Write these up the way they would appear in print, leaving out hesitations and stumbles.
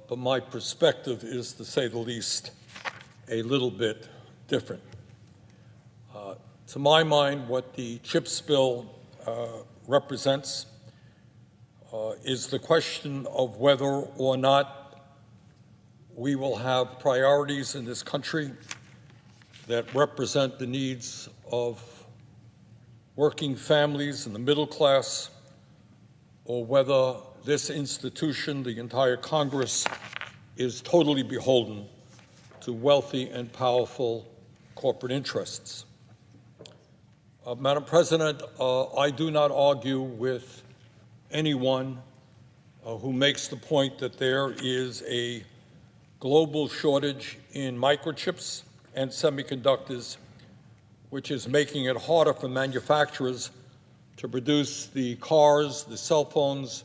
but my perspective is, to say the least, a little bit different. To my mind, what the CHIPS bill represents is the question of whether or not we will have priorities in this country that represent the needs of working families and the middle class, or whether this institution, the entire Congress, is totally beholden to wealthy and powerful corporate interests. Madam President, I do not argue with anyone who makes the point that there is a global shortage in microchips and semiconductors, which is making it harder for manufacturers to produce the cars, the cell phones,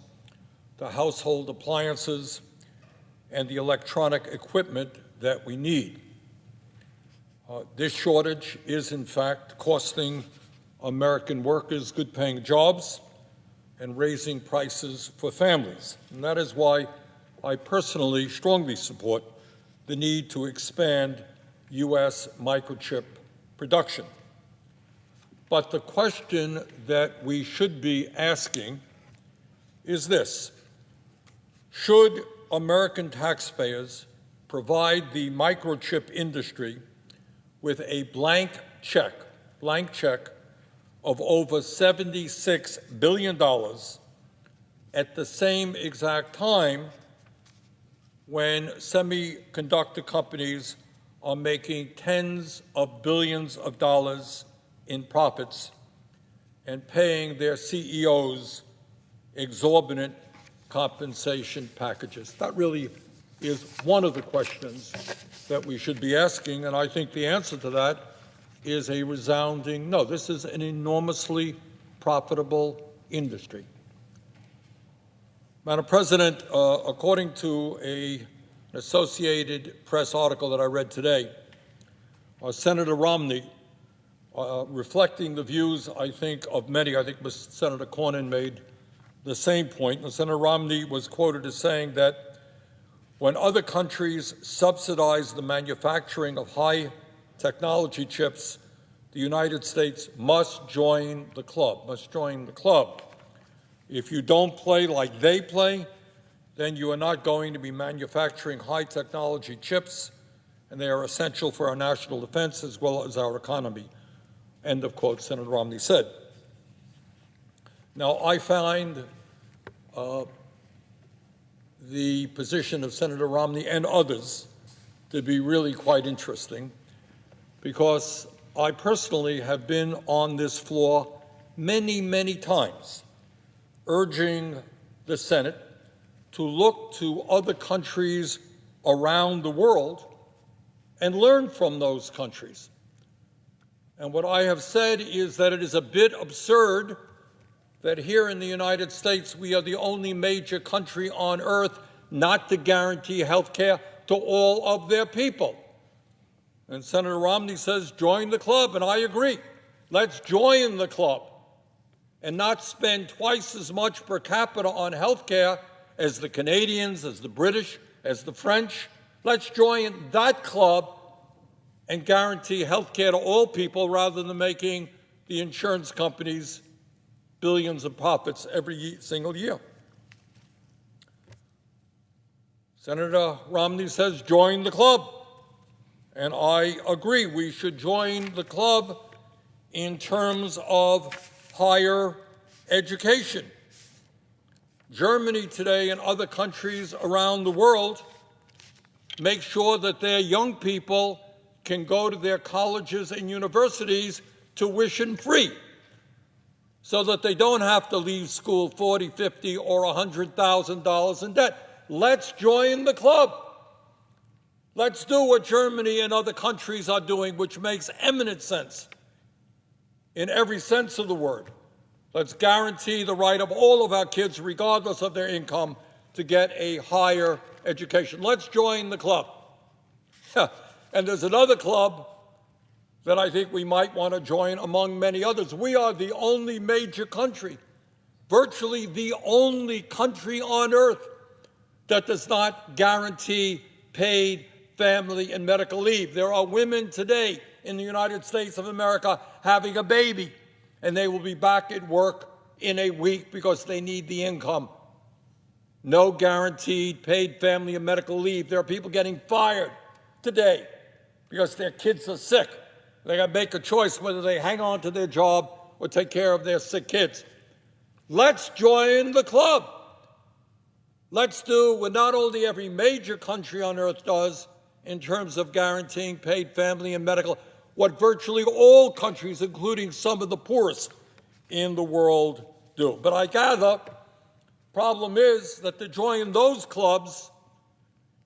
the household appliances, and the electronic equipment that we need. This shortage is, in fact, costing American workers good-paying jobs and raising prices for families. And that is why I personally strongly support the need to expand U.S. microchip production. But the question that we should be asking is this: should American taxpayers provide the microchip industry with a blank check of over $76 billion at the same exact time when semiconductor companies are making tens of billions of dollars in profits and paying their CEOs exorbitant compensation packages? That really is one of the questions that we should be asking, and I think the answer to that is a resounding no. This is an enormously profitable industry. Madam President, according to an Associated Press article that I read today, Senator Romney, reflecting the views, I think, of many, I think Senator Cornyn made the same point, and Senator Romney was quoted as saying that when other countries subsidize the manufacturing of high technology chips, the United States must join the club, If you don't play like they play, then you are not going to be manufacturing high technology chips, and they are essential for our national defense as well as our economy. End of quote, Senator Romney said. Now, I find the position of Senator Romney and others to be really quite interesting, because I personally have been on this floor many, many times urging the Senate to look to other countries around the world and learn from those countries. And what I have said is that it is a bit absurd that here in the United States we are the only major country on earth not to guarantee health care to all of their people. And Senator Romney says, join the club, and I agree. Let's join the club and not spend twice as much per capita on health care as the Canadians, as the British, as the French. Let's join that club and guarantee health care to all people rather than making the insurance companies billions of profits every single year. Senator Romney says, join the club. And I agree, we should join the club in terms of higher education. Germany today and other countries around the world make sure that their young people can go to their colleges and universities tuition-free, so that they don't have to leave school $40,000, $50,000, or $100,000 in debt. Let's join the club. Let's do what Germany and other countries are doing, which makes eminent sense in every sense of the word. Let's guarantee the right of all of our kids, regardless of their income, to get a higher education. Let's join the club. And there's another club that I think we might want to join among many others. We are the only major country, virtually the only country on earth, that does not guarantee paid family and medical leave. There are women today in the United States of America having a baby, and they will be back at work in a week because they need the income. No guaranteed paid family and medical leave. There are people getting fired today because their kids are sick. They got to make a choice whether they hang on to their job or take care of their sick kids. Let's join the club. Let's do what not only every major country on earth does in terms of guaranteeing paid family and medical, what virtually all countries, including some of the poorest in the world, do. But I gather the problem is that to join those clubs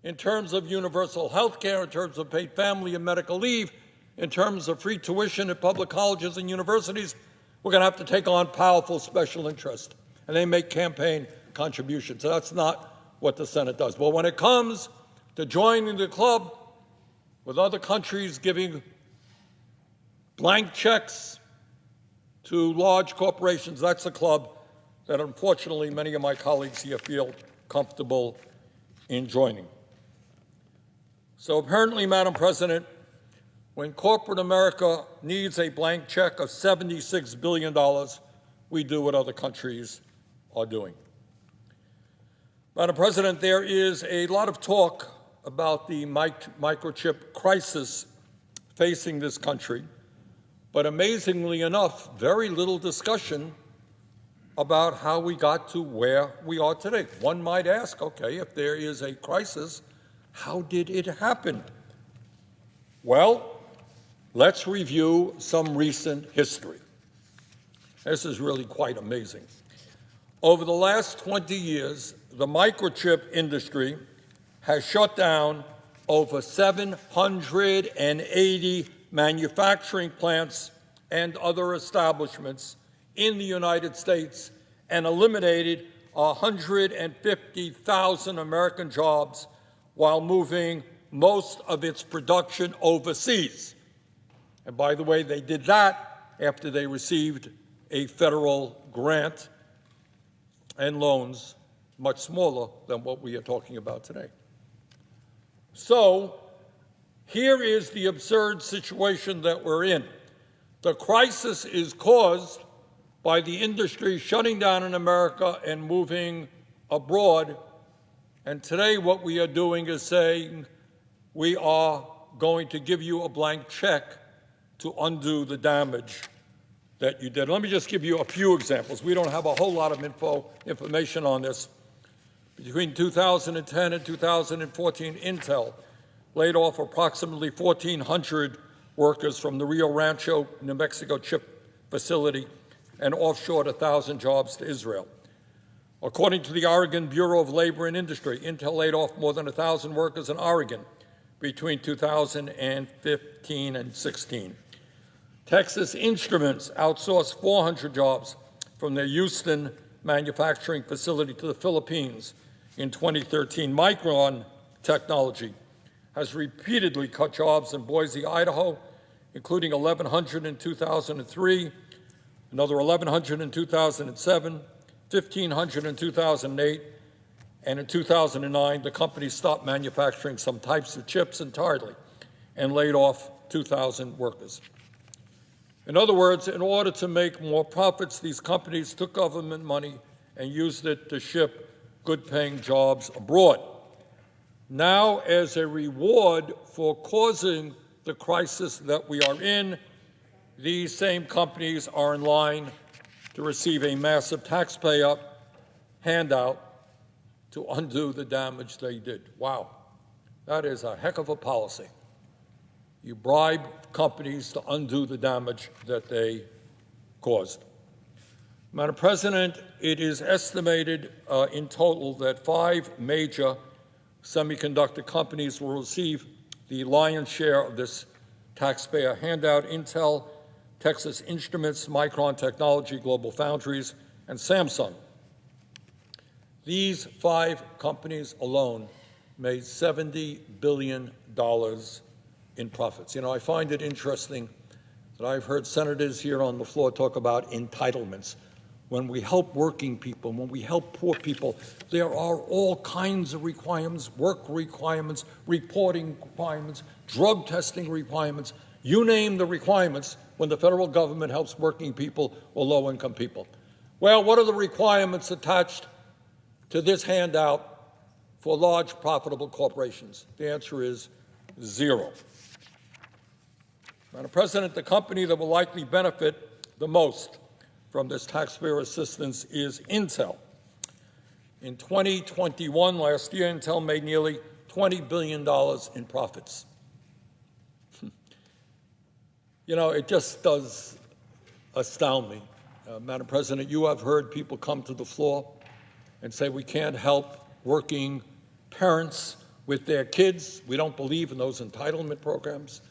in terms of universal health care, in terms of paid family and medical leave, in terms of free tuition at public colleges and universities, we're going to have to take on powerful special interests, and they make campaign contributions. So that's not what the Senate does. But when it comes to joining the club with other countries giving blank checks to large corporations, that's a club that unfortunately many of my colleagues here feel comfortable in joining. So apparently, Madam President, when corporate America needs a blank check of $76 billion, we do what other countries are doing. Madam President, there is a lot of talk about the microchip crisis facing this country, but amazingly enough, very little discussion about how we got to where we are today. One might ask, okay, if there is a crisis, how did it happen? Well, let's review some recent history. This is really quite amazing. Over the last 20 years, the microchip industry has shut down over 780 manufacturing plants and other establishments in the United States and eliminated 150,000 American jobs while moving most of its production overseas. And by the way, they did that after they received a federal grant and loans much smaller than what we are talking about today. So here is the absurd situation that we're in. The crisis is caused by the industry shutting down in America and moving abroad. And today what we are doing is saying we are going to give you a blank check to undo the damage that you did. Let me just give you a few examples. We don't have a whole lot of information on this. Between 2010 and 2014, Intel laid off approximately 1,400 workers from the Rio Rancho, New Mexico chip facility and offshored 1,000 jobs to Israel. According to the Oregon Bureau of Labor and Industry, Intel laid off more than 1,000 workers in Oregon between 2015 and 16. Texas Instruments outsourced 400 jobs from their Houston manufacturing facility to the Philippines in 2013. Micron Technology has repeatedly cut jobs in Boise, Idaho, including 1,100 in 2003, another 1,100 in 2007, 1,500 in 2008, and in 2009, the company stopped manufacturing some types of chips entirely and laid off 2,000 workers. In other words, in order to make more profits, these companies took government money and used it to ship good-paying jobs abroad. Now, as a reward for causing the crisis that we are in, these same companies are in line to receive a massive taxpayer handout to undo the damage they did. Wow, that is a heck of a policy. You bribe companies to undo the damage that they caused. Madam President, it is estimated in total that 5 major semiconductor companies will receive the lion's share of this taxpayer handout: Intel, Texas Instruments, Micron Technology, Global Foundries, and Samsung. These 5 companies alone made $70 billion in profits. You know, I find it interesting that I've heard senators here on the floor talk about entitlements. when we help working people, when we help poor people, there are all kinds of requirements, work requirements, reporting requirements, drug testing requirements. You name the requirements when the federal government helps working people or low-income people. Well, what are the requirements attached to this handout for large, profitable corporations? The answer is zero. Madam President, the company that will likely benefit the most from this taxpayer assistance is Intel. In 2021, last year, Intel made nearly $20 billion in profits. You know, it just does astound me. Madam President, you have heard people come to the floor and say we can't help working parents with their kids. We don't believe in those entitlement programs.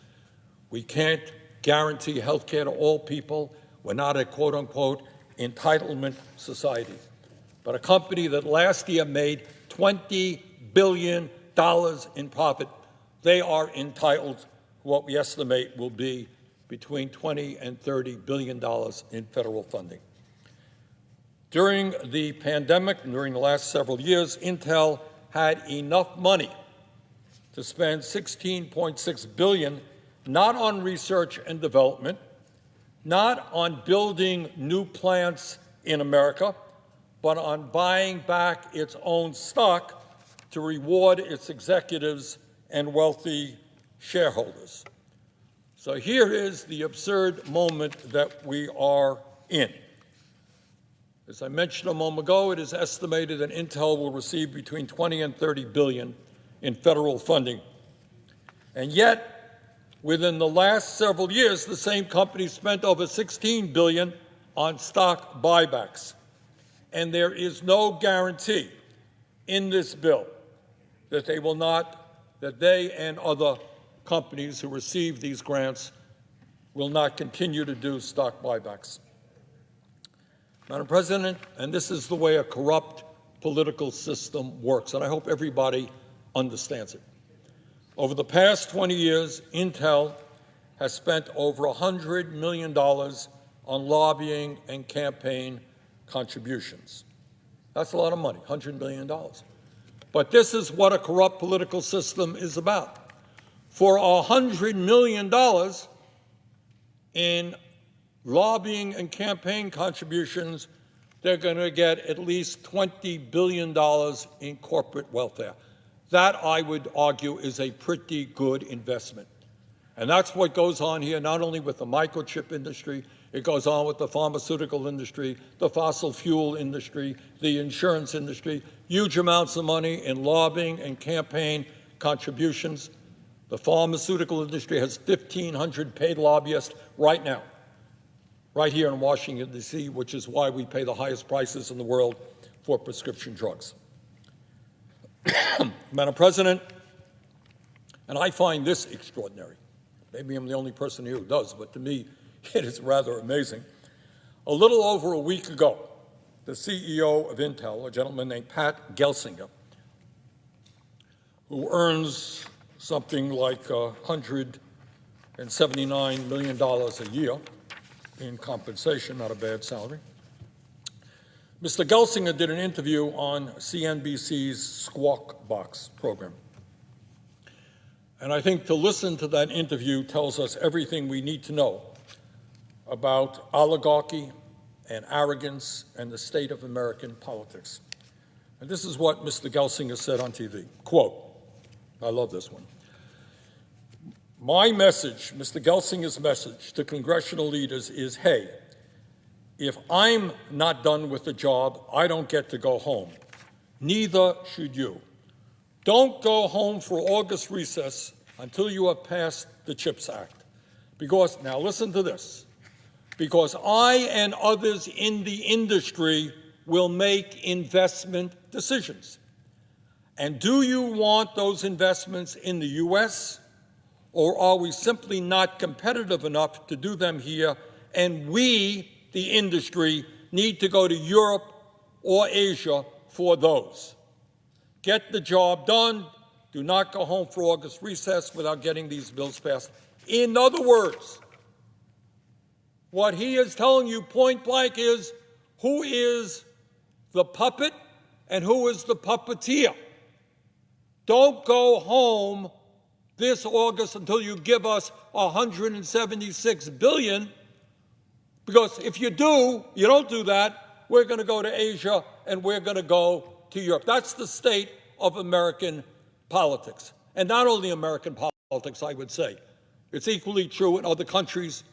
We can't guarantee health care to all people. We're not a quote-unquote entitlement society. But a company that last year made $20 billion in profit, they are entitled to what we estimate will be between $20 and $30 billion in federal funding. During the pandemic and during the last several years, Intel had enough money to spend $16.6 billion not on research and development, not on building new plants in America, but on buying back its own stock to reward its executives and wealthy shareholders. So here is the absurd moment that we are in. As I mentioned a moment ago, it is estimated that Intel will receive between $20 and $30 billion in federal funding. And yet, within the last several years, the same company spent over $16 billion on stock buybacks. And there is no guarantee in this bill that they and other companies who receive these grants will not continue to do stock buybacks. Madam President, and this is the way a corrupt political system works, and I hope everybody understands it. Over the past 20 years, Intel has spent over $100 million on lobbying and campaign contributions. That's a lot of money, $100 million. But this is what a corrupt political system is about. For $100 million in lobbying and campaign contributions, they're going to get at least $20 billion in corporate welfare. That, I would argue, is a pretty good investment. And that's what goes on here, not only with the microchip industry, it goes on with the pharmaceutical industry, the fossil fuel industry, the insurance industry, huge amounts of money in lobbying and campaign contributions. The pharmaceutical industry has 1,500 paid lobbyists right now, right here in Washington, D.C., which is why we pay the highest prices in the world for prescription drugs. Madam President, and I find this extraordinary. Maybe I'm the only person here who does, but to me, it is rather amazing. A little over a week ago, the CEO of Intel, a gentleman named Pat Gelsinger, who earns something like $179 million a year in compensation, not a bad salary. Mr. Gelsinger did an interview on CNBC's Squawk Box program. And I think to listen to that interview tells us everything we need to know about oligarchy and arrogance and the state of American politics. And this is what Mr. Gelsinger said on TV. Quote, I love this one. My message, Mr. Gelsinger's message to congressional leaders is, hey, if I'm not done with the job, I don't get to go home. Neither should you. Don't go home for August recess until you have passed the CHIPS Act. Because, now listen to this, because I and others in the industry will make investment decisions. And do you want those investments in the U.S., or are we simply not competitive enough to do them here, and we, the industry, need to go to Europe or Asia for those? Get the job done. Do not go home for August recess without getting these bills passed. In other words, what he is telling you point blank is, who is the puppet and who is the puppeteer. Don't go home this August until you give us $176 billion, because if you don't do that, we're going to go to Asia and we're going to go to Europe. That's the state of American politics. And not only American politics, I would say. It's equally true in other countries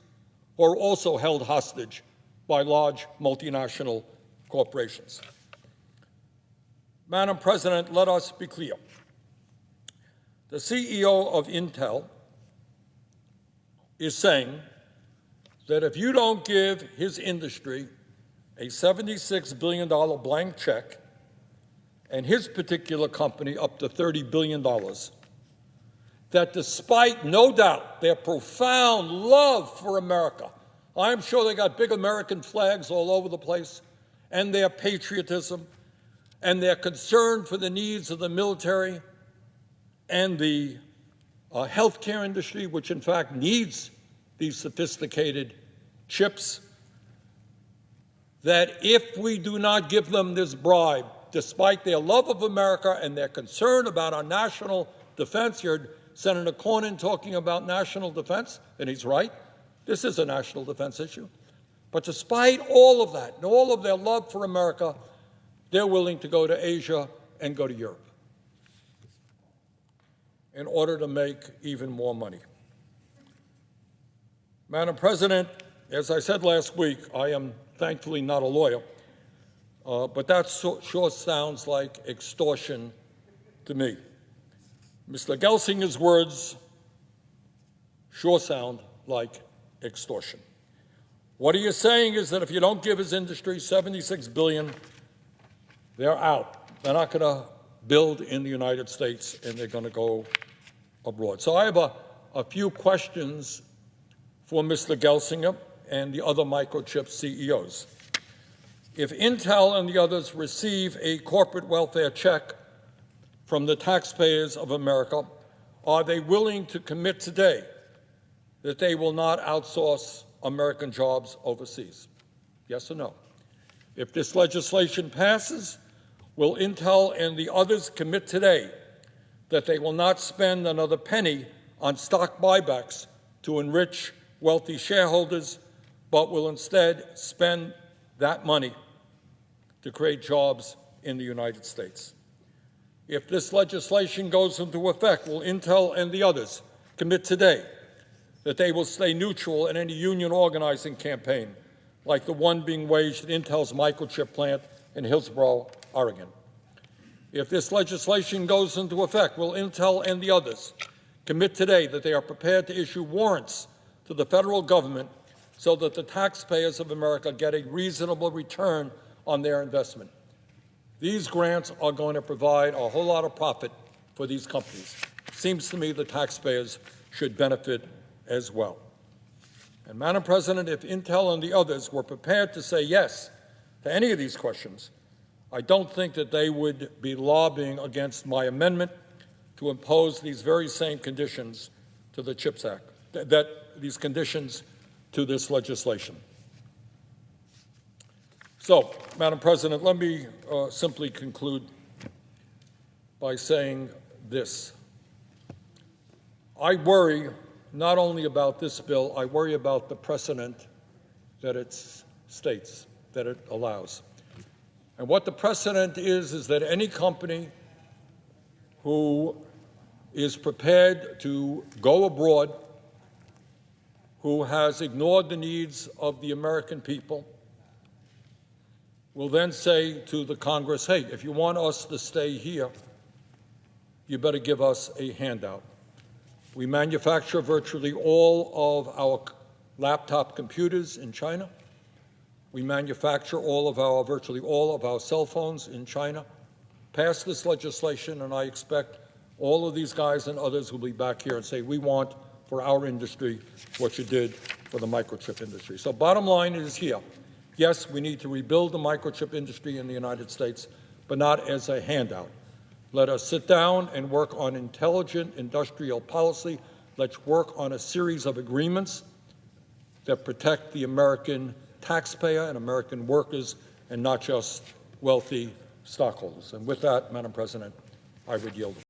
who are also held hostage by large multinational corporations. Madam President, let us be clear. The CEO of Intel is saying that if you don't give his industry a $76 billion blank check and his particular company up to $30 billion, that despite, no doubt, their profound love for America, I'm sure they got big American flags all over the place, and their patriotism, and their concern for the needs of the military and the healthcare industry, which in fact needs these sophisticated chips, that if we do not give them this bribe, despite their love of America and their concern about our national defense, you heard Senator Cornyn talking about national defense, and he's right. This is a national defense issue. But despite all of that and all of their love for America, they're willing to go to Asia and go to Europe in order to make even more money. Madam President, as I said last week, I am thankfully not a lawyer, but that sure sounds like extortion to me. Mr. Gelsinger's words sure sound like extortion. What he is saying is that if you don't give his industry $76 billion, they're out. They're not going to build in the United States, and they're going to go abroad. So I have a few questions for Mr. Gelsinger and the other microchip CEOs. If Intel and the others receive a corporate welfare check from the taxpayers of America, are they willing to commit today that they will not outsource American jobs overseas? Yes or no? If this legislation passes, will Intel and the others commit today that they will not spend another penny on stock buybacks to enrich wealthy shareholders, but will instead spend that money to create jobs in the United States? If this legislation goes into effect, will Intel and the others commit today that they will stay neutral in any union organizing campaign like the one being waged at Intel's microchip plant in Hillsboro, Oregon? If this legislation goes into effect, will Intel and the others commit today that they are prepared to issue warrants to the federal government so that the taxpayers of America get a reasonable return on their investment? These grants are going to provide a whole lot of profit for these companies. Seems to me the taxpayers should benefit as well. And Madam President, if Intel and the others were prepared to say yes to any of these questions, I don't think that they would be lobbying against my amendment to impose these very same conditions to the CHIPS Act, these conditions to this legislation. So, Madam President, let me simply conclude by saying this. I worry not only about this bill, I worry about the precedent that it states, that it allows. And what the precedent is that any company who is prepared to go abroad, who has ignored the needs of the American people, will then say to the Congress, hey, if you want us to stay here, you better give us a handout. We manufacture virtually all of our laptop computers in China. We manufacture virtually all of our cell phones in China. Pass this legislation, and I expect all of these guys and others will be back here and say, we want for our industry what you did for the microchip industry. So bottom line is here. Yes, we need to rebuild the microchip industry in the United States, but not as a handout. Let us sit down and work on intelligent industrial policy. Let's work on a series of agreements that protect the American taxpayer and American workers and not just wealthy stockholders. And with that, Madam President, I would yield.